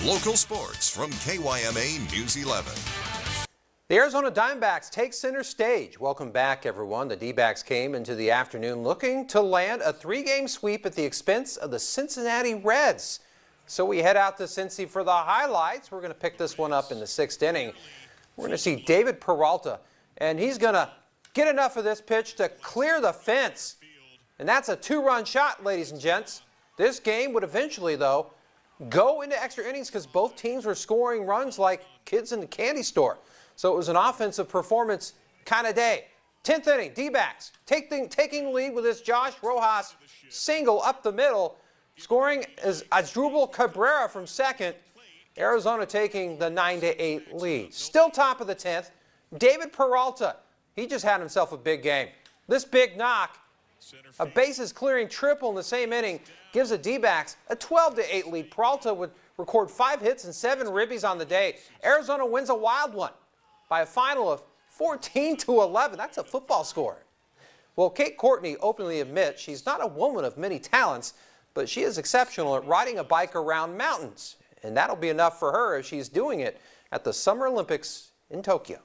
Local sports from KYMA News 11. The Arizona Diamondbacks take center stage. Welcome back, everyone. The D-backs came into the afternoon looking to land a 3-game sweep at the expense of the Cincinnati Reds. So we head out to Cincy for the highlights. We're going to pick this one up in the 6th inning. We're going to see David Peralta, and he's going to get enough of this pitch to clear the fence. And that's a 2-run shot, ladies and gents. This game would eventually, though, go into extra innings because both teams were scoring runs like kids in the candy store. So it was an offensive performance kind of day. 10th inning, D-backs taking lead with this Josh Rojas single up the middle. Scoring is Asdrubal Cabrera from second. Arizona taking the 9-8 lead. Still top of the 10th, David Peralta. He just had himself a big game. This big knock, a bases clearing triple in the same inning, gives the D-backs a 12-8 lead. Peralta would record 5 hits and 7 ribbies on the day. Arizona wins a wild one by a final of 14-11. That's a football score. Well, Kate Courtney openly admits she's not a woman of many talents, but she is exceptional at riding a bike around mountains. And that'll be enough for her if she's doing it at the Summer Olympics in Tokyo.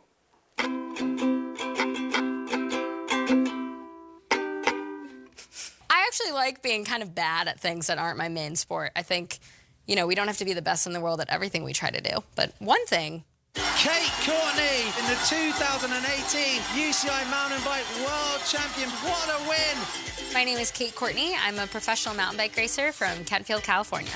I actually like being kind of bad at things that aren't my main sport. I think, we don't have to be the best in the world at everything we try to do. But one thing. Kate Courtney in the 2018 UCI Mountain Bike World Champion. What a win! My name is Kate Courtney. I'm a professional mountain bike racer from Kentfield, California.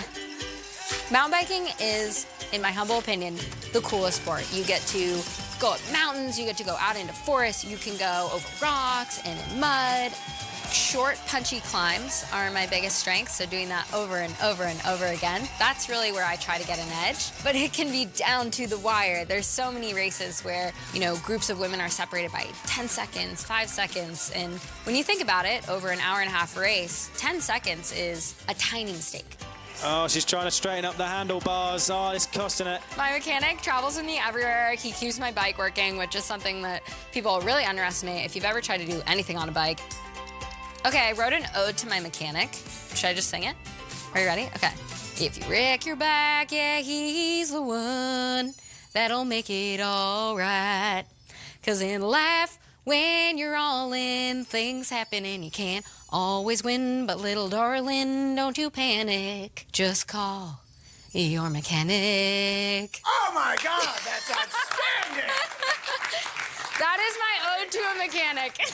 Mountain biking is, in my humble opinion, the coolest sport. You get to go up mountains, you get to go out into forests, you can go over rocks and in mud. Short, punchy climbs are my biggest strength, so doing that over and over and over again, that's really where I try to get an edge. But it can be down to the wire. There's so many races where, groups of women are separated by 10 seconds, 5 seconds, and when you think about it, over an hour-and-a-half race, 10 seconds is a tiny mistake. Oh, she's trying to straighten up the handlebars. Oh, it's costing it. My mechanic travels with me everywhere. He keeps my bike working, which is something that people really underestimate if you've ever tried to do anything on a bike. Okay, I wrote an ode to my mechanic. Should I just sing it? Are you ready? Okay. If you wreck your bike, yeah, he's the one that'll make it all right. 'Cause in life, when you're all in, things happen and you can't always win. But little darling, don't you panic. Just call your mechanic. Oh my God, that's outstanding! That is my ode to a mechanic.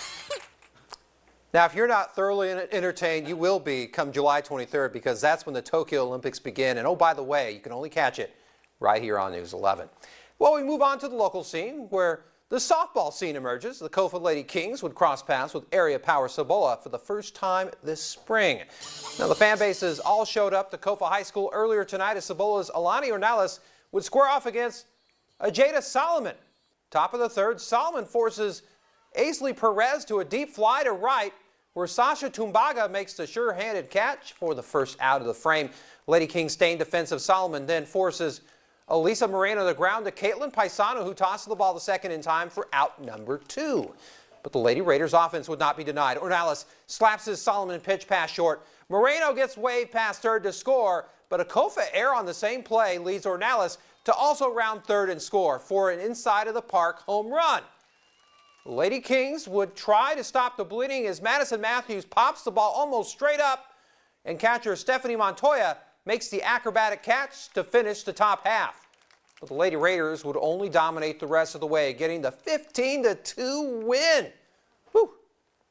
Now, if you're not thoroughly entertained, you will be come July 23rd because that's when the Tokyo Olympics begin. And oh, by the way, you can only catch it right here on News 11. Well, we move on to the local scene where the softball scene emerges. The Kofa Lady Kings would cross paths with area power Cibola for the first time this spring. Now, the fan bases all showed up to Kofa High School earlier tonight as Cibola's Alani Ornelas would square off against Ajada Solomon. Top of the third, Solomon forces Aisley Perez to a deep fly to right, where Sasha Tumbaga makes the sure-handed catch for the first out of the frame. Lady Kings staying defensive. Solomon then forces Elisa Moreno to the ground to Caitlin Paisano, who tosses the ball to second in time for out number 2. But the Lady Raiders offense would not be denied. Ornelas slaps his Solomon pitch pass short. Moreno gets waved past third to score, but a Kofa error on the same play leads Ornelas to also round third and score for an inside of the park home run. Lady Kings would try to stop the bleeding as Madison Matthews pops the ball almost straight up, and catcher Stephanie Montoya makes the acrobatic catch to finish the top half. But the Lady Raiders would only dominate the rest of the way, getting the 15-2 win. Whew.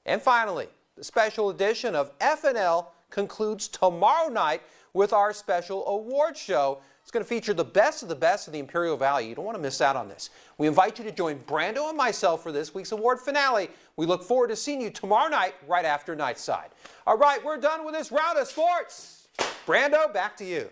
And finally, the special edition of FNL concludes tomorrow night with our special award show. It's going to feature the best of the Imperial Valley. You don't want to miss out on this. We invite you to join Brando and myself for this week's award finale. We look forward to seeing you tomorrow night right after Nightside. All right, we're done with this round of sports. Brando, back to you.